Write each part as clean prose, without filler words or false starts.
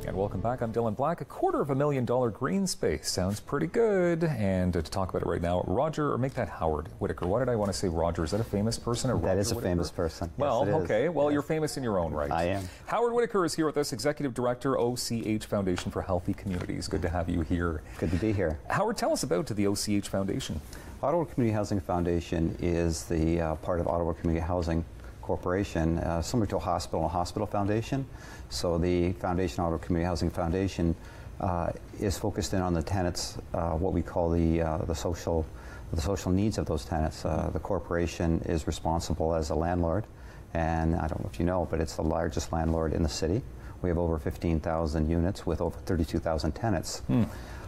And welcome back. I'm Dylan Black. $250,000 green space sounds pretty good. And to talk about it right now, Roger, or make that Howard Whittaker. Why did I want to say Roger? Is that a famous person? Or that Roger is a Whittaker? Famous person. Well, yes, okay. Well, yes. You're famous in your own right. I am. Howard Whittaker is here with us, Executive Director, OCH Foundation for Healthy Communities. Good to have you here. Good to be here. Howard, tell us about the OCH Foundation. Ottawa Community Housing Foundation is the part of Ottawa Community Housing Corporation, similar to a hospital foundation. So the foundation, Ottawa Community Housing Foundation, is focused in on the tenants, what we call the social needs of those tenants. The corporation is responsible as a landlord, and I don't know if you know, but it's the largest landlord in the city. We have over 15,000 units with over 32,000 tenants.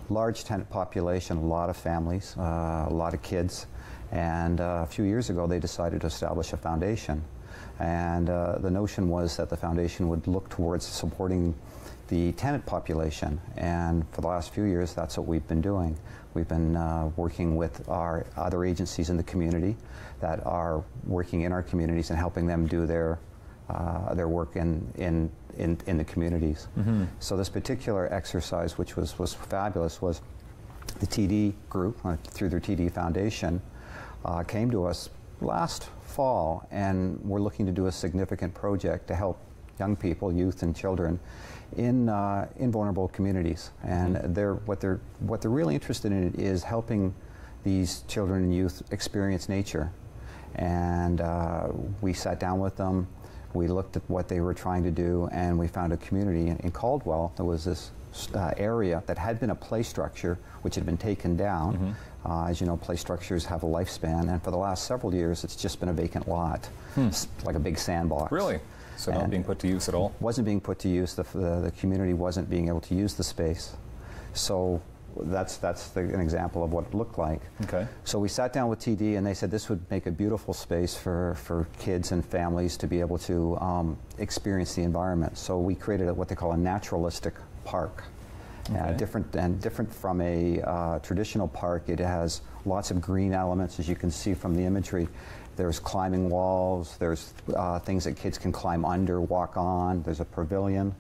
Large tenant population, a lot of families, a lot of kids, and a few years ago they decided to establish a foundation. And the notion was that the foundation would look towards supporting the tenant population, and for the last few years that's what we've been doing. We've been working with our other agencies in the community that are working in our communities and helping them do their work in the communities. So this particular exercise, which was fabulous, was the TD group through their TD Foundation came to us last fall, and we're looking to do a significant project to help young people, youth and children in vulnerable communities. And what they're really interested in is helping these children and youth experience nature. And we sat down with them, we looked at what they were trying to do, and we found a community in Caldwell. There was this area that had been a play structure which had been taken down. As you know, play structures have a lifespan, and for the last several years it's just been a vacant lot. It's like a big sandbox. Really? So not being put to use at all? Wasn't being put to use. The community wasn't being able to use the space. So that's an example of what it looked like. Okay. So we sat down with TD, and they said this would make a beautiful space for kids and families to be able to experience the environment. So we created what they call a naturalistic park. Okay. Different from a traditional park. It has lots of green elements, as you can see from the imagery. There's climbing walls, there's things that kids can climb under, walk on, there's a pavilion.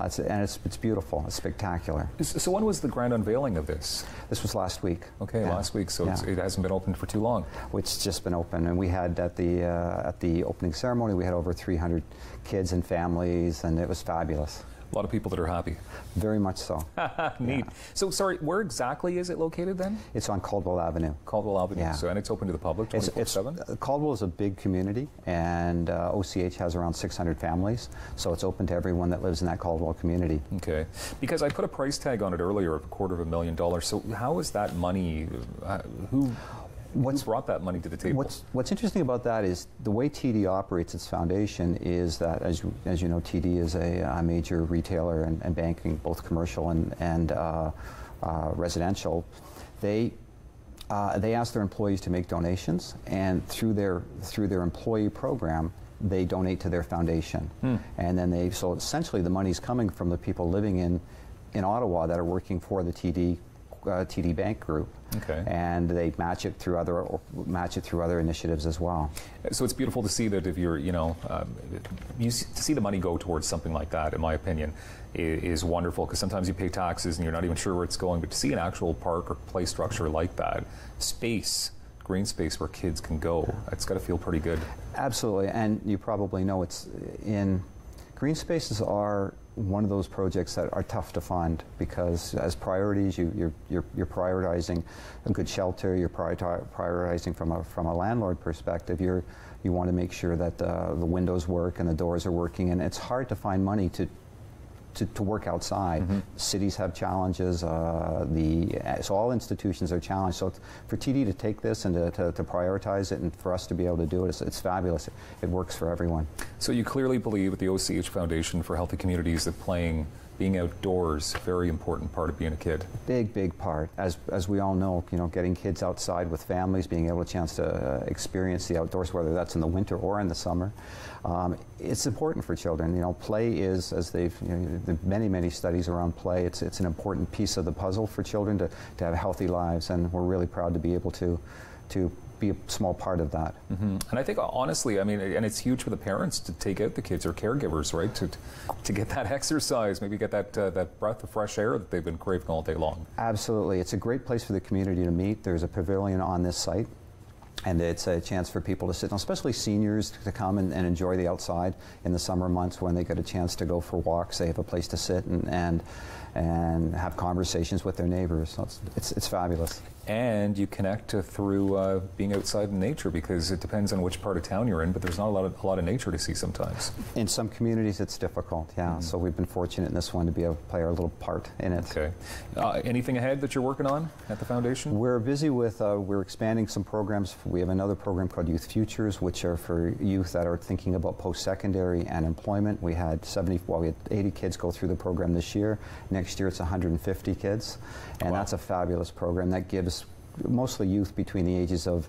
It's beautiful, it's spectacular. So when was the grand unveiling of this? This was last week. Okay, yeah. Last week, so yeah. It hasn't been open for too long. It's just been open, and we had at the opening ceremony, we had over 300 kids and families, and it was fabulous. A lot of people that are happy. Very much so. Neat. Yeah. So, sorry, where exactly is it located then? It's on Caldwell Avenue. Caldwell Avenue. Yeah. So, and it's open to the public 24/7? Caldwell is a big community, and OCH has around 600 families, so it's open to everyone that lives in that Caldwell community. Okay. Because I put a price tag on it earlier of $250,000. So, how is that money? Who brought that money to the table? What's interesting about that is the way TD operates its foundation is that, as you know, TD is a major retailer and banking, both commercial and residential. They ask their employees to make donations, and through their employee program, they donate to their foundation. And then so essentially the money's coming from the people living in Ottawa that are working for the TD Bank Group. Okay. And they match it through other initiatives as well. So it's beautiful to see that if you're, to see the money go towards something like that, in my opinion, is wonderful, because sometimes you pay taxes and you're not even sure where it's going, but to see an actual park or play structure like that, green space where kids can go, it's got to feel pretty good. Absolutely, and you probably know green spaces are one of those projects that are tough to fund, because as priorities, you're prioritizing a good shelter, you're prioritizing from a landlord perspective. You want to make sure that the windows work and the doors are working, and it's hard to find money to work outside. Cities have challenges, so all institutions are challenged. So for TD to take this and to prioritize it, and for us to be able to do it, it's fabulous. It works for everyone. So you clearly believe at the OCH Foundation for Healthy Communities that being outdoors, very important part of being a kid. Big part. As we all know, getting kids outside with families, being able to chance to experience the outdoors, whether that's in the winter or in the summer, it's important for children. Play is, as many studies around play, it's an important piece of the puzzle for children to have healthy lives, and we're really proud to be able to be a small part of that. And I think, honestly, I mean, and it's huge for the parents to take out the kids or caregivers, right, to get that exercise, maybe get that breath of fresh air that they've been craving all day long. Absolutely. It's a great place for the community to meet. There's a pavilion on this site, and it's a chance for people to sit, especially seniors, to come and enjoy the outside in the summer months when they get a chance to go for walks. They have a place to sit and have conversations with their neighbors. So it's fabulous. And you connect through being outside in nature, because it depends on which part of town you're in, but there's not a lot of nature to see sometimes. In some communities it's difficult, yeah. So we've been fortunate in this one to be able to play our little part in it. Okay. Anything ahead that you're working on at the foundation? We're busy with, we're expanding some programs. We have another program called Youth Futures, which are for youth that are thinking about post-secondary and employment. We had 80 kids go through the program this year. Next year it's 150 kids, and wow. That's a fabulous program that gives mostly youth between the ages of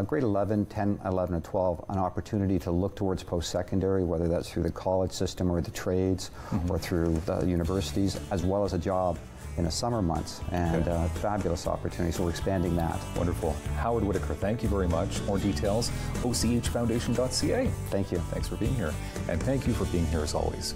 grade 11, 10, 11, and 12, an opportunity to look towards post-secondary, whether that's through the college system or the trades or through the universities, as well as a job in the summer months, and fabulous opportunity, so we're expanding that. Wonderful. Howard Whittaker, thank you very much. More details, ochfoundation.ca. Thank you. Thanks for being here, and thank you for being here as always.